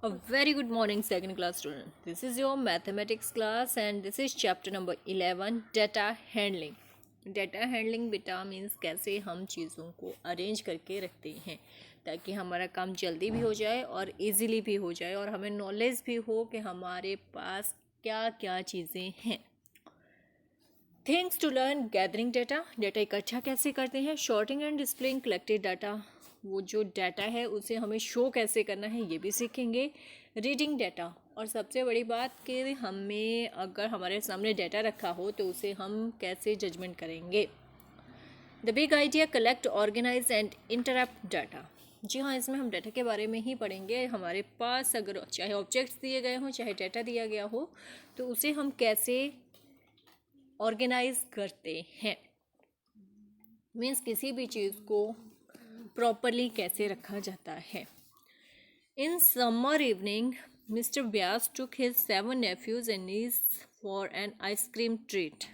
A very good morning, second class student. This is your mathematics class and this is chapter number 11 data handling. Data handling बेटा means कैसे हम चीज़ों को arrange करके रखते हैं ताकि हमारा काम जल्दी भी हो जाए और इजीली भी हो जाए और हमें नॉलेज भी हो कि हमारे पास क्या क्या चीज़ें हैं. Things to learn gathering data इकट्ठा कैसे करते हैं, sorting and displaying collected data, वो जो डाटा है उसे हमें शो कैसे करना है ये भी सीखेंगे. रीडिंग डाटा, और सबसे बड़ी बात कि हमें अगर हमारे सामने डाटा रखा हो तो उसे हम कैसे जजमेंट करेंगे. The big idea, collect, organise and interpret data. जी हाँ, इसमें हम डाटा के बारे में ही पढ़ेंगे. हमारे पास अगर चाहे ऑब्जेक्ट्स दिए गए हों चाहे डाटा दिया गया हो तो उसे हम कैसे ऑर्गेनाइज करते हैं. मीन्स किसी भी चीज़ को प्रॉपरली कैसे रखा जाता है. In summer evening mister Vyas took his 7 nephews and niece for an ice cream treat.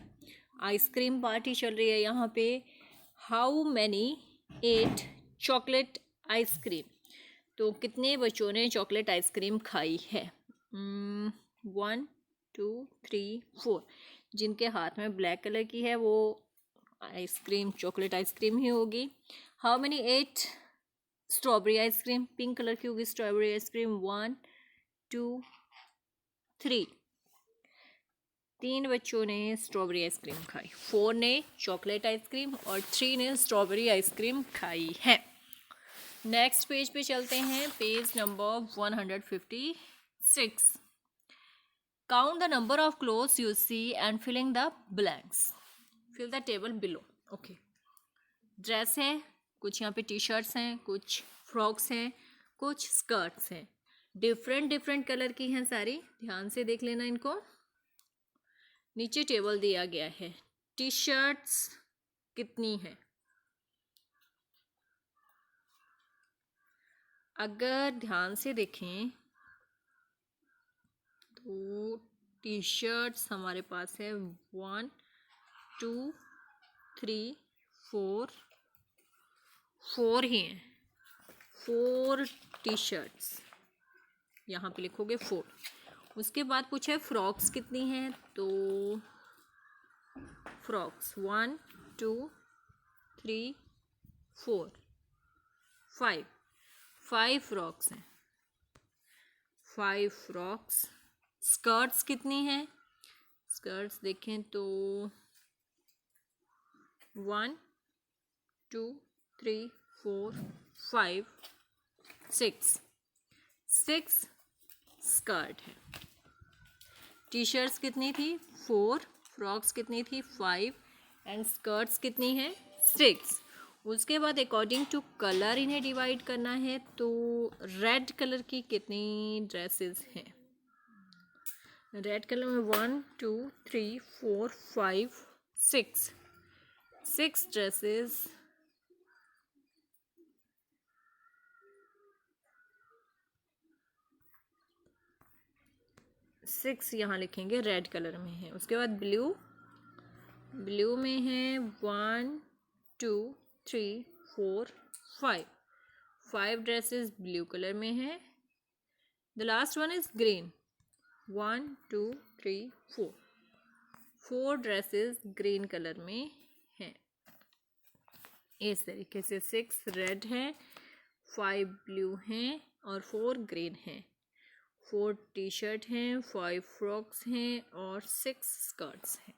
Ice cream party चल रही है यहाँ पे. How many ate chocolate ice cream. तो कितने बच्चों ने चॉकलेट आइसक्रीम खाई है. 1 2 3 4. जिनके हाथ में ब्लैक कलर की है वो आइसक्रीम चॉकलेट आइसक्रीम ही होगी. How many ate strawberry ice cream. Pink colour की होगी स्ट्रॉबेरी आइसक्रीम. 1 2 3. 3 बच्चों ने स्ट्रॉबेरी आइसक्रीम खाई, 4 ने चॉकलेट आइसक्रीम और 3 ने स्ट्रॉबेरी आइसक्रीम खाई है. नेक्स्ट पेज पे चलते हैं, page number 156. Count the number of clothes you see and filling the blanks. Fill the table below. Okay, dress है, कुछ यहाँ पे टी शर्ट्स हैं, कुछ फ्रॉक्स हैं, कुछ स्कर्ट्स हैं. डिफरेंट डिफरेंट कलर की हैं सारी, ध्यान से देख लेना इनको. नीचे टेबल दिया गया है. टी शर्ट्स कितनी है. अगर ध्यान से देखें तो टी शर्ट्स हमारे पास है 1 2 3 4 4 ही हैं. 4 टी शर्ट्स, यहाँ पे लिखोगे 4. उसके बाद पूछा है फ्रॉक्स कितनी हैं, तो फ्रॉक्स 1 2 3 4 5. 5 फ्रॉक्स हैं. 5 फ्रॉक्स. स्कर्ट्स कितनी हैं. स्कर्ट्स देखें तो 1 2 3 4 5 6. 6 स्कर्ट है. टी शर्ट्स कितनी थी 4, फ्रॉक्स कितनी थी 5 एंड स्कर्ट्स कितनी है 6. उसके बाद अकॉर्डिंग टू कलर इन्हें डिवाइड करना है. तो रेड कलर की कितनी ड्रेसेस हैं. रेड कलर में 1 2 3 4 5 6. 6 ड्रेसेस. 6 यहाँ लिखेंगे रेड कलर में है. उसके बाद ब्लू. ब्लू में है 1 2 3 4 5. 5 ड्रेसेस ब्लू कलर में है. The last one is green. 1 2 3 4. 4 dresses green colour में हैं. इस तरीके से 6 रेड हैं, 5 ब्लू हैं और 4 ग्रीन हैं. 4 टी शर्ट हैं, 5 फ्रॉक्स हैं और 6 स्कर्ट्स हैं.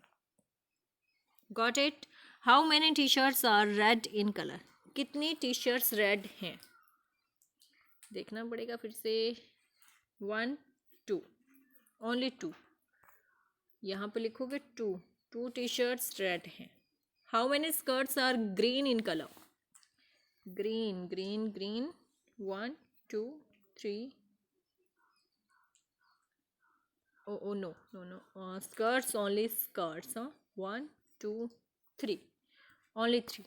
Got it. How many T shirts are red in colour. कितनी टी शर्ट्स रेड हैं. देखना पड़ेगा फिर से. 1 2, ओनली 2. यहाँ पे लिखोगे 2 टी शर्ट्स रेड हैं. How many skirts are green in colour. Green green green 1 2 3. Oh no no no. Skirts, only skirts. 1 2 3, only 3.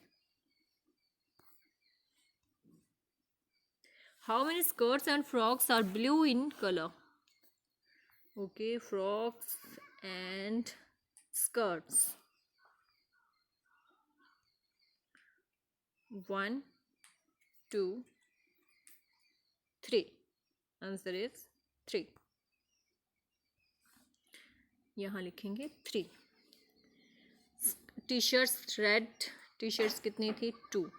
How many skirts and frocks are blue in color. Okay, frocks and skirts. 1 2 3. Answer is 3, यहाँ लिखेंगे 3। T shirts, red T shirts कितनी थी? 2।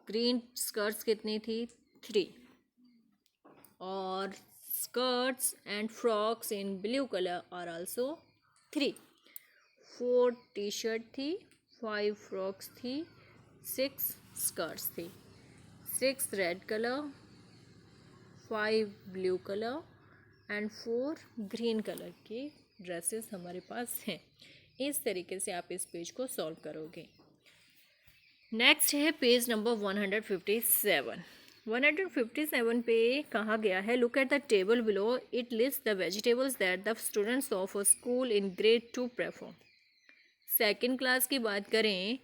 Green skirts कितनी थी? 3। और skirts and frocks in blue color are also 3। 4 T shirt थी, 5 frocks थी, 6 skirts थी, 6 red colour, 5 blue colour and 4 green colour की ड्रेसेस हमारे पास हैं। इस तरीके से आप इस पेज को सॉल्व करोगे। नेक्स्ट है पेज नंबर 157। 157 पे कहा गया है, look at the table below, it list the vegetables that the students of a school in grade 2 prefer. Second class की बात करें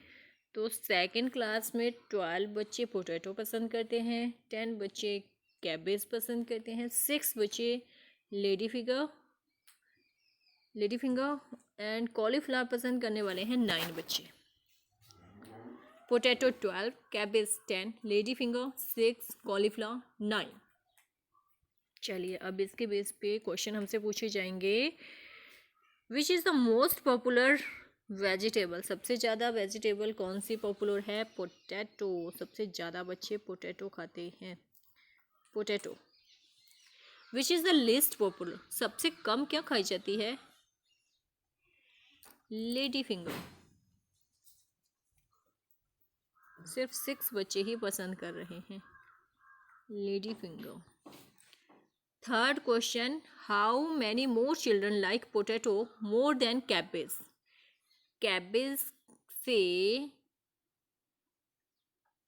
तो सेकेंड क्लास में 12 बच्चे पोटैटो पसंद करते हैं, 10 बच्चे कैबेज पसंद करते हैं, 6 बच्चे लेडी फिंगर एंड कॉलीफ्लावर पसंद करने वाले हैं 9 बच्चे। Potato 12, cabbage 10, lady finger 6, cauliflower 9। चलिए अब इसके बेस पे क्वेश्चन हमसे पूछे जाएंगे, which is the most popular vegetable, सबसे ज़्यादा वेजिटेबल कौन सी पॉपुलर है? पोटैटो, सबसे ज़्यादा बच्चे पोटैटो खाते हैं, potato. Which is the list popular, सबसे कम क्या खाई जाती है? लेडी फिंगर, सिर्फ 6 बच्चे ही पसंद कर रहे हैं lady finger. Third question, how many more children like potato more than cabbage.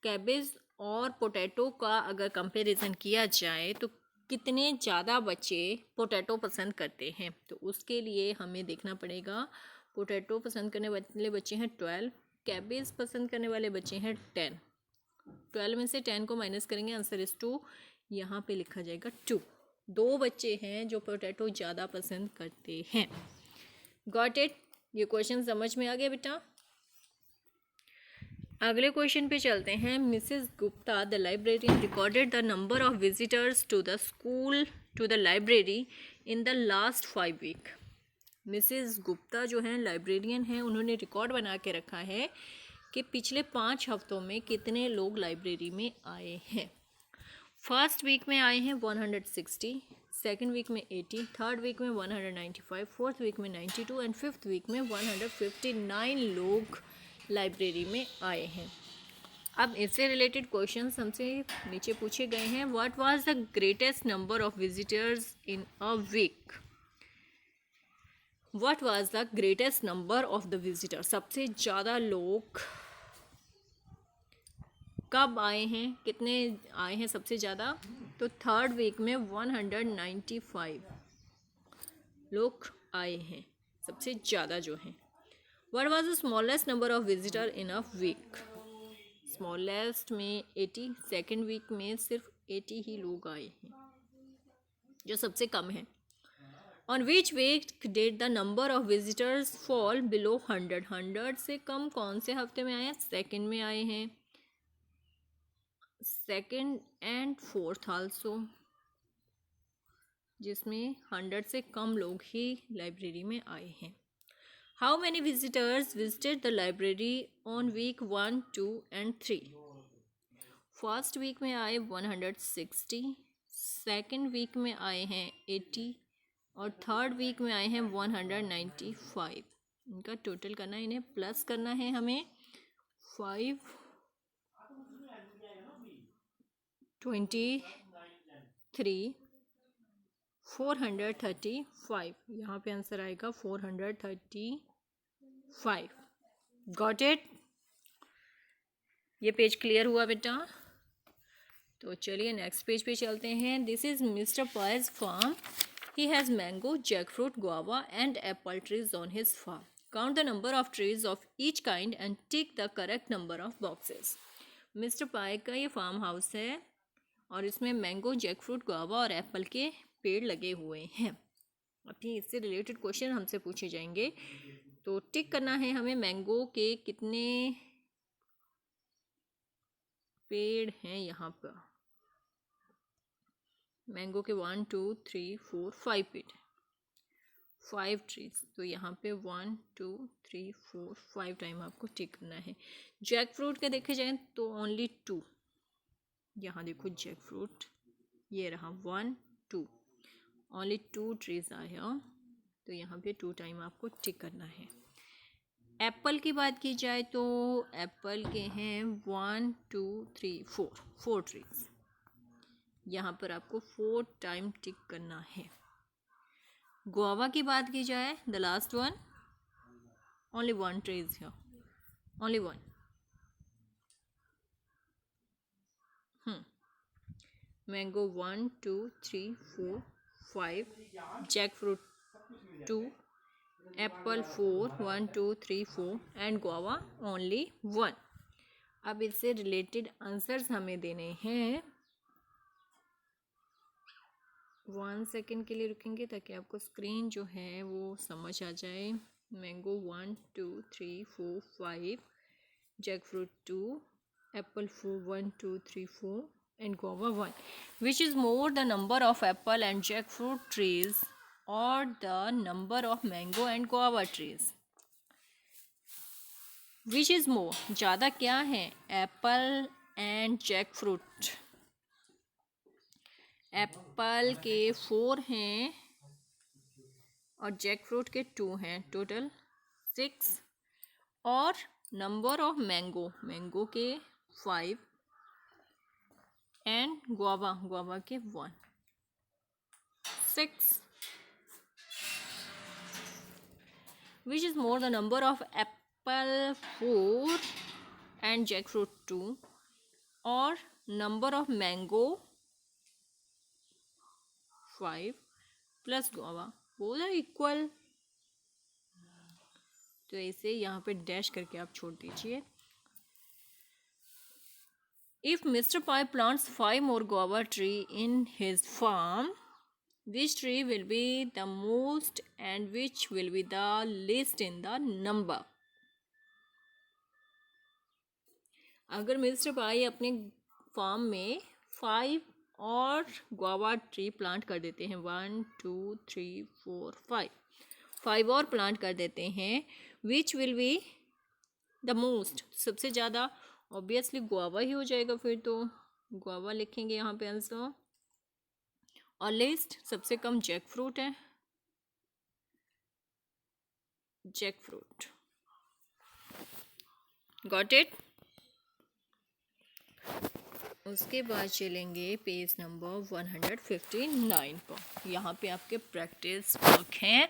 Cabbage और पोटैटो का अगर कंपैरिजन किया जाए तो कितने ज़्यादा बच्चे पोटैटो पसंद करते हैं? तो उसके लिए हमें देखना पड़ेगा, पोटैटो पसंद करने वाले बच्चे हैं 12, कैबेज पसंद करने वाले बच्चे हैं 10। 12 में से 10 को माइनस करेंगे, आंसर इज 2। यहाँ पे लिखा जाएगा 2। 2 बच्चे हैं जो पोटैटो ज़्यादा पसंद करते हैं। Got it? ये क्वेश्चन समझ में आ गया बेटा? अगले क्वेश्चन पे चलते हैं। Mrs Gupta the librarian recorded the number of visitors to the school to the library in the last 5 week. Mrs Gupta जो हैं लाइब्रेरियन हैं, उन्होंने रिकॉर्ड बना के रखा है कि पिछले 5 हफ्तों में कितने लोग लाइब्रेरी में आए हैं। फर्स्ट वीक में आए हैं 160, सेकेंड वीक में 80, थर्ड वीक में 195, फोर्थ वीक में 92 एंड फिफ्थ वीक में 159 लोग लाइब्रेरी में आए हैं। अब इससे रिलेटेड क्वेश्चंस हमसे नीचे पूछे गए हैं। What was the greatest number of visitors in a week? What was the greatest number of the visitor, सबसे ज़्यादा लोग कब आए हैं, कितने आए हैं सबसे ज़्यादा? तो थर्ड वीक में 195 लोग आए हैं सबसे ज़्यादा जो हैं। What was the smallest number of visitor in a week? Smallest में 80, सेकेंड वीक में सिर्फ 80 ही लोग आए हैं, जो सबसे कम है। On which week did the number of visitors fall below 100? 100 से कम कौन से हफ्ते में आए हैं? सेकेंड में आए हैं, सेकेंड एंड फोर्थ आल्सो, जिसमें 100 से कम लोग ही लाइब्रेरी में आए हैं। How many visitors visited the library on week 1, 2 and 3? First week में आए 160, सेकेंड वीक में आए हैं 80 और थर्ड वीक में आए हैं 195। इनका टोटल करना है, इन्हें प्लस करना है हमें। 5, 23, 435। यहाँ पे आंसर आएगा 435। Got it? ये पेज क्लियर हुआ बेटा? तो चलिए नेक्स्ट पेज पे चलते हैं। This is mister Pai's farm. He has mango, jackfruit, guava and apple trees on his farm. Count the number of trees of each kind and tick the correct number of boxes. Mister Pai का ये farm house है और इसमें mango, jackfruit, guava और apple के पेड़ लगे हुए हैं। अभी इससे रिलेटेड क्वेश्चन हमसे पूछे जाएंगे, तो टिक करना है हमें मैंगो के कितने पेड़ हैं यहाँ पर। मैंगो के 1 2 3 4 5 पेड़, 5 ट्रीज, तो यहाँ पे 1 2 3 4 5 टाइम आपको टिक करना है। जैक फ्रूट के देखे जाए तो ओनली 2, यहाँ देखो जैक फ्रूट, ये रहा 1 2, ओनली 2 ट्रीज आए, तो यहाँ पे 2 टाइम आपको टिक करना है। एप्पल की बात की जाए तो एप्पल के हैं 1 2 3 4, 4 ट्रीज, यहाँ पर आपको 4 टाइम टिक करना है। गुआवा की बात की जाए, the last one, only 1 tree is here, only 1। Mango 1 2 3 4 5, jackfruit 2, apple 4 1 2 3 4 and guava only 1। अब इससे रिलेटेड आंसर्स हमें देने हैं। 1 सेकेंड के लिए रुकेंगे ताकि आपको स्क्रीन जो है वो समझ आ जाए। Mango 1 2 3 4 5, jackfruit 2, apple 4 1 2 3 4 and guava 1. Which is more, the number of apple and jackfruit trees or the number of mango and guava trees? Which is more, ज़्यादा क्या है, एप्पल एंड जैकफ्रूट? एप्पल के 4 हैं और jackfruit के 2 हैं, total 6। और number of mango, mango के 5 एंड गुआवा के 1, 6। Which is more, the number of apple 4 and jackfruit 2 or number of mango 5 plus guava, both are equal। तो इसे यहाँ पे डैश करके आप छोड़ दीजिए। If Mr. Pai plants 5 more guava tree in his farm, which tree will be the most and which will be the least in the number? अगर mister पाई अपने फार्म में 5 और गुआवा ट्री प्लांट कर देते हैं, 1 2 3 4 5 और प्लांट कर देते हैं, which will be the most, सबसे ज़्यादा ऑब्वियसली गुआवा ही हो जाएगा, फिर तो गुआवा लिखेंगे यहाँ पे आंसर। और लिस्ट सबसे कम जैक फ्रूट है, जैक फ्रूट। Got it? उसके बाद चलेंगे पेज नंबर 159 पर। यहाँ पे आपके प्रैक्टिस वर्क हैं।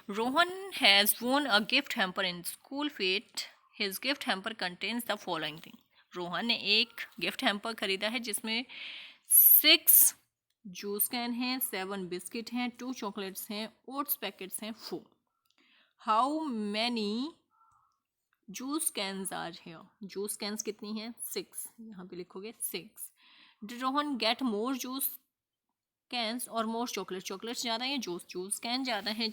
रोहन हैज़ वोन a gift hamper in school fate, his gift hamper contains the following thing. Rohan ने एक गिफ्ट हैम्पर खरीदा है जिसमें 6 जूस कैन हैं, 7 बिस्किट हैं, 2 चॉकलेट्स हैं, ओट्स पैकेट्स हैं 4। How many juice cans are here? Juice cans कितनी हैं? 6, यहाँ पे लिखोगे 6। Did Rohan get more juice cans और मोर चॉकलेट? चॉकलेट्स ज़्यादा हैं, जूस कैन ज़्यादा है।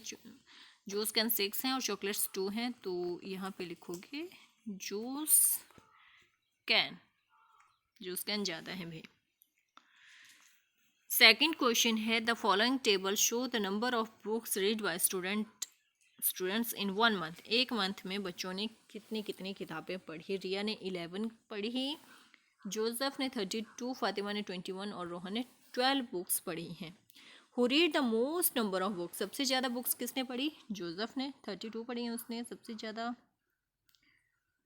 जूस कैन 6 हैं और चॉकलेट्स 2 हैं, तो यहाँ पे लिखोगे जूस कैन ज़्यादा है भाई। सेकेंड क्वेश्चन है, the following table show the number of books read by students in 1 month. एक मंथ में बच्चों ने कितनी किताबें पढ़ी? रिया ने 11 पढ़ी, जोसेफ ने 32, फातिमा ने 21 और रोहन ने 12 बुक्स पढ़ी हैं। Who read the most number of books? सबसे ज़्यादा बुक्स किसने पढ़ी? जोसेफ ने, 32 पढ़ी हैं उसने सबसे ज़्यादा,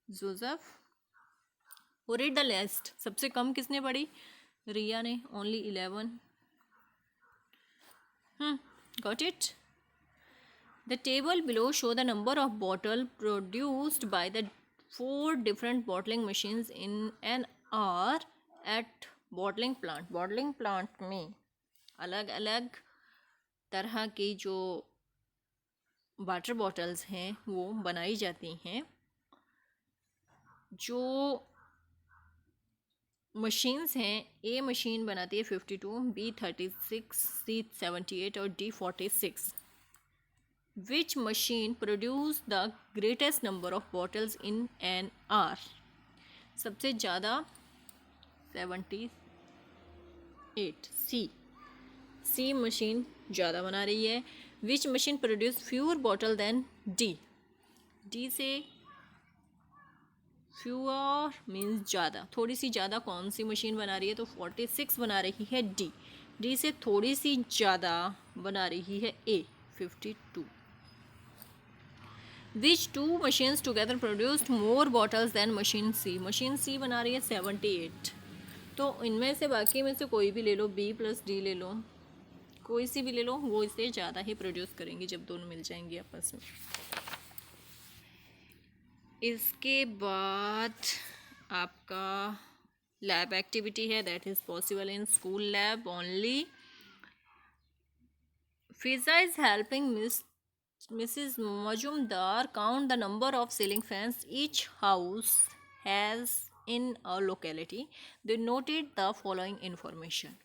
जोसेफ। Who read the लेस्ट? सबसे कम किसने पढ़ी? रिया ने, only 11। Got it? The table below show the number of bottle produced by the 4 different bottling machines in an hour at bottling plant। bottling plant में अलग अलग तरह की जो वाटर बॉटल्स हैं वो बनाई जाती हैं। जो मशीन्स हैं, ए मशीन बनाती है 52, बी 36, सी 78 और D 46। Which machine produced the greatest number of bottles in an hour? सबसे ज़्यादा 78, सी। सी मशीन ज़्यादा बना रही है। Which machine produce fewer bottle than D, D से फ्यूअर मीन्स ज़्यादा, थोड़ी सी ज़्यादा कौन सी मशीन बना रही है, तो 46 बना रही है डी, डी से थोड़ी सी ज़्यादा बना रही है A 52। Which two machines together produced more bottles than machine C, machine C बना रही है 78। तो इनमें से बाकी में से कोई भी ले लो, बी प्लस डी ले लो, कोई सी भी ले लो, वो इससे ज़्यादा ही प्रोड्यूस करेंगी जब दोनों मिल जाएंगे आपस में। इसके बाद आपका लैब एक्टिविटी है, that is possible in school lab only. Fiza is helping Mrs. Majumdar count the number of ceiling fans each house has in a locality. They noted the following information.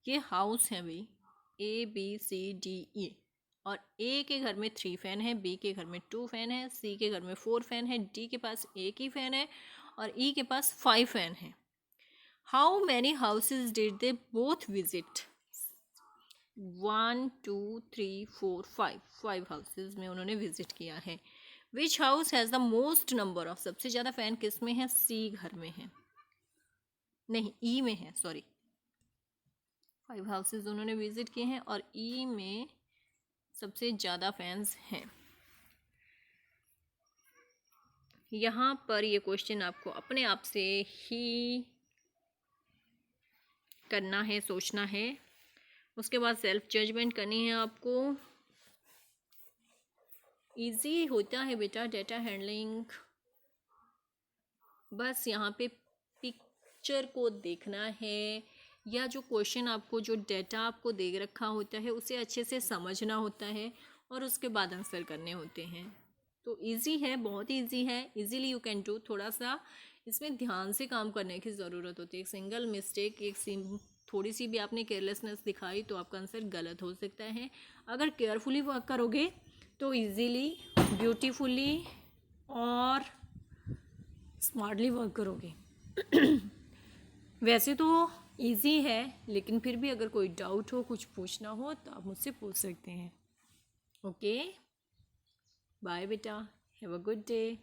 ये house है भाई, A B C D E, और A के घर में 3 fan है, B के घर में 2 फैन है, C के घर में 4 फैन है, D के पास 1 ही फैन है और E के पास 5 फैन है। How many houses did they both visit? 1 2 3 4 5, 5 houses में उन्होंने विजिट किया है। विच house has the most number of, सबसे ज़्यादा फ़ैन किस में है? सी घर में है, नहीं ई में है, सॉरी। 5 हाउसेज उन्होंने विजिट किए हैं और ई में सबसे ज़्यादा फैंस हैं। यहाँ पर ये क्वेश्चन आपको अपने आप से ही करना है, सोचना है, उसके बाद सेल्फ जजमेंट करनी है आपको। इजी होता है बेटा डेटा हैंडलिंग, बस यहाँ पे पिक्चर को देखना है या जो क्वेश्चन आपको, जो डेटा आपको दे रखा होता है उसे अच्छे से समझना होता है और उसके बाद आंसर करने होते हैं। तो इजी है, बहुत इजी है, इजीली यू कैन डू। थोड़ा सा इसमें ध्यान से काम करने की ज़रूरत होती है। एक सिंगल मिस्टेक, थोड़ी सी भी आपने केयरलेसनेस दिखाई तो आपका आंसर गलत हो सकता है। अगर केयरफुली वर्क करोगे तो इजीली, ब्यूटीफुली और स्मार्टली वर्क करोगे। वैसे तो इजी है, लेकिन फिर भी अगर कोई डाउट हो, कुछ पूछना हो तो आप मुझसे पूछ सकते हैं। ओके, बाय बेटा, हैव अ गुड डे।